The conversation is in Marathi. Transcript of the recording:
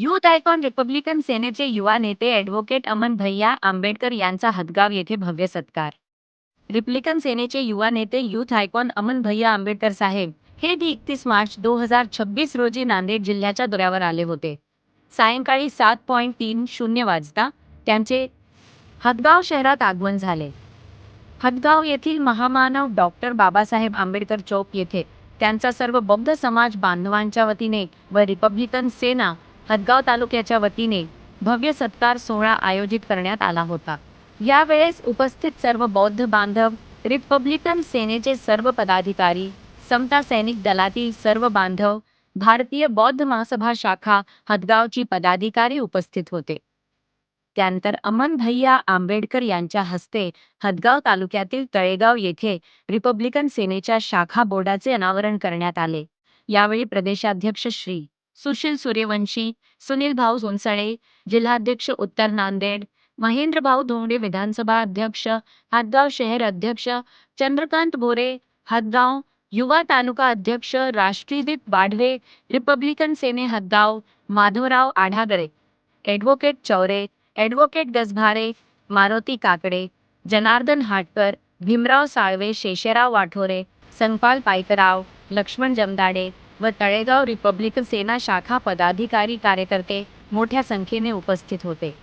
युथ आयकॉन रिपब्लिकन सेनेचे युवा नेते ॲडव्होकेट अमन भैया आंबेडकर यांचा हदगाव येथे भव्य सत्कार। रिपब्लिकन सेनेचे युवा नेते युथ आयकॉन अमन भैया आंबेडकर साहेब हे 31 मार्च 2026 रोजी नांदेड जिल्ह्याच्या दौऱ्यावर आले होते। सायंकाळी 7:30 वाजता त्यांचे हदगाव शहरात आगमन झाले। हदगाव येथील महामानव डॉक्टर बाबासाहेब आंबेडकर चौक येथे त्यांचा सर्व बौद्ध समाज बांधवांच्या वतीने व रिपब्लिकन सेना हदगाव तालुक्याच्या वतीने भव्य सत्कार सोहळा आयोजित करण्यात आला होता। यावेळेस उपस्थित सर्व बौद्ध बांधव, रिपब्लिकन सेनेचे सर्व पदाधिकारी, समता सैनिक दलातील सर्व बांधव, भारतीय बौद्ध महासभा शाखा हदगावची पदाधिकारी उपस्थित होते। त्यानंतर अमन भैया आंबेडकर यांच्या हस्ते हदगाव तालुक्यातील तळेगाव येथे रिपब्लिकन सेनेच्या शाखा बोर्डाचे अनावरण करण्यात आले। यावेळी प्रदेशाध्यक्ष श्री सुशील सूर्यवंशी, सुनील भाऊ सोनसळे, जिल्हाध्यक्ष उत्तर नांदेड, महेंद्र भाऊ धोंडे, विधानसभा अध्यक्ष हदगाव, शहर अध्यक्ष चंद्रकांत बोरे, हदगाव युवा तालुका अध्यक्ष राष्ट्रदीप बाढवे, रिपब्लिकन सेने हदगाव माधवराव आढागरे, ॲडव्होकेट चौरे, ॲडव्होकेट गजभारे, मारुती काकडे, जनार्दन हाटकर, भीमराव साळवे, शेषराव वाठोरे, संपाल पायकराव, लक्ष्मण जमदाडे व तळेगाव रिपब्लिकन सेना शाखा पदाधिकारी कार्यकर्ते मोठ्या संख्येने उपस्थित होते।